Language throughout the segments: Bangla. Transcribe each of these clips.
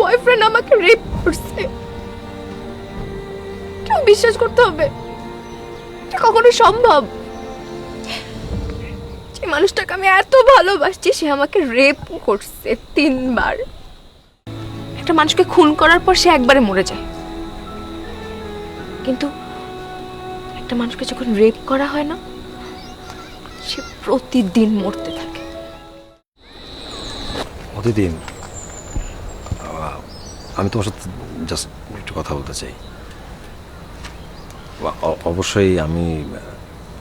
বয়ফ্রেন্ড আমাকে রেপ করছে। কেউ বিশ্বাস করতে হবে? এটা কখনোই সম্ভব? যে মানুষটাকে আমি এত ভালোবাসছি সে আমাকে রেপ করছে 3 বার। একটা মানুষকে খুন করার পর সে একবারে মরে যায়, কিন্তু একটা মানুষকে যখন রেপ করা হয় না, সে প্রতিদিন মরতে থাকে। প্রতিদিন? আমি তোমার সাথে জাস্ট একটু কথা বলতে চাই। অবশ্যই আমি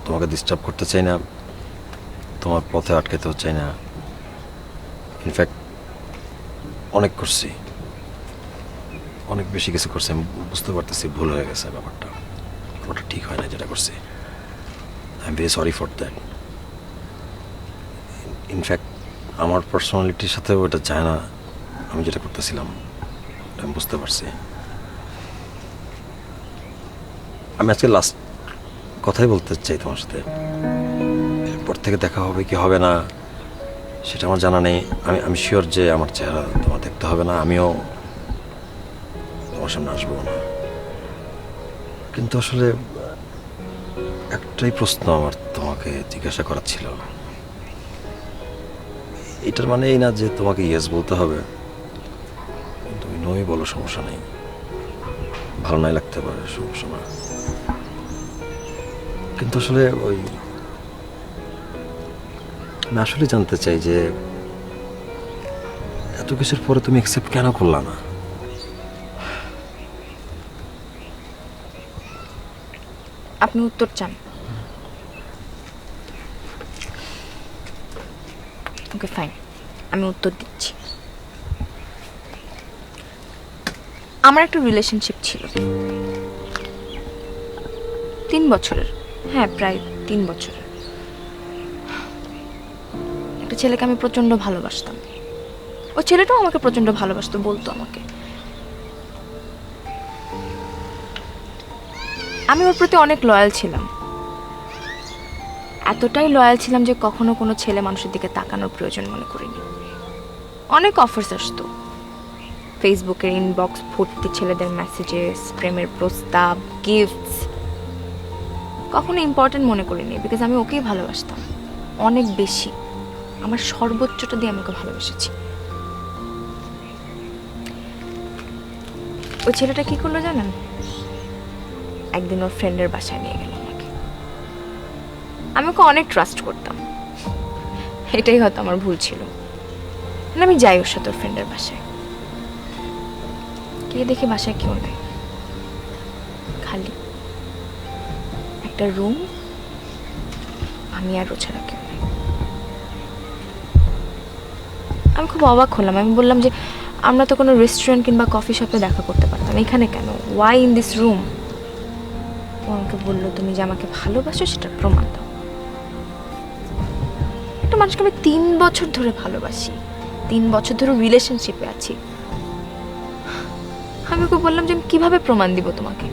তোমাকে ডিস্টার্ব করতে চাই না, তোমার পথে আটকাতেও চাই না। ইনফ্যাক্ট অনেক করছি, অনেক বেশি কিছু করছি। আমি বুঝতে পারতেছি ভুল হয়ে গেছে, ব্যাপারটা ওটা ঠিক হয় না যেটা করছি। I am very sorry for that. In fact আমার পার্সোনালিটির সাথেও এটা যায় না আমি যেটা করতেছিলাম, আমি বুঝতে পারছি। আমি আজকে লাস্ট কথাই বলতে চাই তোমার সাথে। এরপর থেকে দেখা হবে কি হবে না সেটা আমার জানা নেই। আমি শিওর যে আমার চেহারা তোমার দেখতে হবে না, আমিও তোমার সামনে আসবো না। কিন্তু আসলে একটাই প্রশ্ন আমার তোমাকে জিজ্ঞাসা করার ছিল। এটার মানে এই না যে তোমাকে ইয়েস বলতে হবে, তুমি নই বলো, সমস্যা নেই। ভালো নাই লাগতে পারে, সমস্যা না। কিন্তু আসলে আমি আসলে জানতে চাই যে এত কিছুর পরে তুমি অ্যাকসেপ্ট কেন করলা না? আপনি উত্তর চান? ওকে ফাইন, আমি উত্তর দিচ্ছি। আমার একটা রিলেশনশিপ ছিল 3 বছরের। হ্যাঁ, প্রায় 3 বছরের। একটা ছেলেকে আমি প্রচন্ড ভালোবাসতাম, ওই ছেলেটাও আমাকে প্রচন্ড ভালোবাসতো, বলতো আমাকে। আমি ওর প্রতি অনেক লয়াল ছিলাম, এতটাই লয়াল ছিলাম যে কখনো কোনো ছেলে মানুষের দিকে তাকানোর প্রয়োজন মনে করিনি। অনেক অফার্স আসতো, ফেসবুকের ইনবক্স ভর্তি ছেলেদের মেসেজেস, প্রেমের প্রস্তাব, গিফটস। কখনো ইম্পর্টেন্ট মনে করিনি, বিকজ আমি ওকেই ভালোবাসতাম অনেক বেশি। আমার সর্বোচ্চটা দিয়ে আমি ওকে ভালোবেসেছি। ওই ছেলেটা কি করলো জানেন? একদিন ওর ফ্রেন্ডের বাসায় নিয়ে গেল আমাকে। আমি ওকে অনেক ট্রাস্ট করতাম, এটাই হয়তো আমার ভুল ছিল। মানে আমি যাই ওর সাথে ওর ফ্রেন্ডের বাসায়, গিয়ে দেখি বাসায় কেউ নেই, খালি একটা রুম, আমি আর ও ছাড়া কেউ নেই। আমি খুব অবাক হলাম। আমি বললাম যে আমরা তো কোনো রেস্টুরেন্ট কিংবা কফি শপে দেখা করতে পারতাম, এখানে কেন? Why in this room? ও আমাকে বললো, তুমি যে আমাকে ভালোবাসো সেটার প্রমাণ দাও। একটা মানুষকে আমি 3 বছর ধরে ভালোবাসি, 3 বছর ধরে রিলেশনশিপে আছি। আমি ওকে বললাম যে আমি কিভাবে প্রমাণ দিব তোমাকে?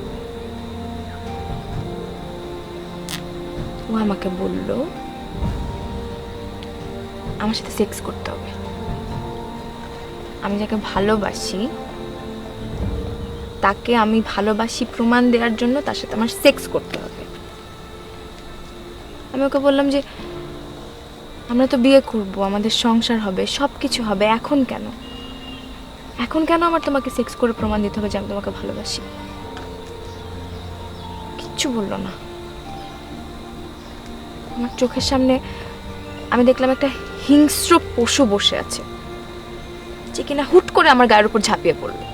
ও আমাকে বলল আমার সাথে সেক্স করতে হবে। আমি যাকে ভালোবাসি তাকে আমি ভালোবাসি প্রমাণ দেওয়ার জন্য তার সাথে আমার সেক্স করতে হবে। আমি ওকে বললাম যে আমরা তো বিয়ে করব, আমাদের সংসার হবে, সব কিছু হবে, এখন কেন? এখন কেন আমার তোমাকে সেক্স করে প্রমাণ দিতে হবে যে আমি তোমাকে ভালোবাসি? কিচ্ছু বললো না। আমার চোখের সামনে আমি দেখলাম একটা হিংস্র পশু বসে আছে, যে কিনা হুট করে আমার গায়ের উপর ঝাঁপিয়ে পড়লো।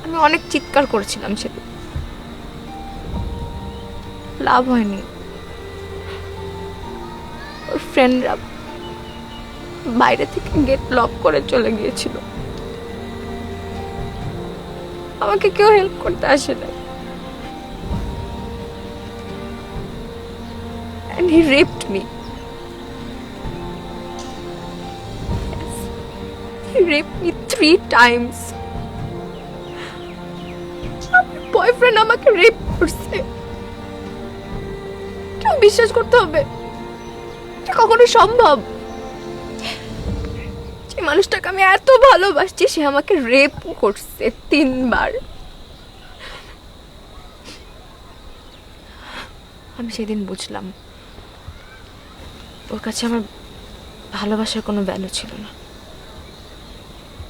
আমি অনেক চিৎকার করেছিলাম, সেটা লাভ হয়নি। ওর ফ্রেন্ডরা বাইরে থেকে গেট লক করে চলে গিয়েছিল, আমাকে কেউ হেল্প করতে আসে না। And he raped me. Yes. He raped me 3 times. আমার বয়ফ্রেন্ড আমাকে রেপ করছে। কেউ বিশ্বাস করতে হবে? এটা কখনোই সম্ভব? এই মানুষটাকে আমি এত ভালোবাসছি, সে আমাকে রেপ করছে 3 বার। আমি সেদিন বুঝলাম ওর কাছে আমার ভালোবাসার কোনো ভ্যালু ছিল না,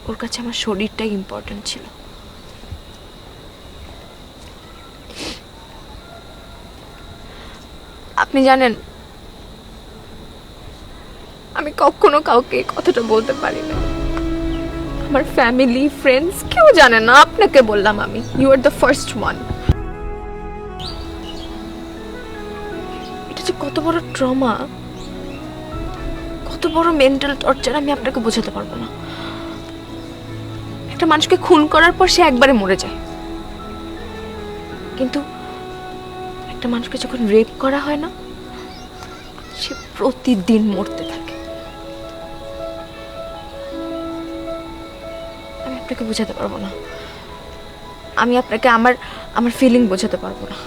ওর কাছে আমার শরীরটাই ইম্পর্টেন্ট ছিল। আপনি জানেন, আমি কখনো কাউকে এই কথাটা বলতে পারি না, আমার ফ্যামিলি ফ্রেন্ডস কেউ জানে না, আপনাকে বললাম আমি। You are the first one. এটা যে কত বড় ট্রমা, কত বড় মেন্টাল টর্চার, আমি আপনাকে বোঝাতে পারবো না। একটা মানুষকে খুন করার পর সে একবারে মরে যায়, কিন্তু একটা মানুষকে যখন রেপ করা হয় না, সে প্রতিদিন মরতে থাকে। আমি আপনাকে বোঝাতে পারবো না, আমি আপনাকে আমার ফিলিং বোঝাতে পারবো না।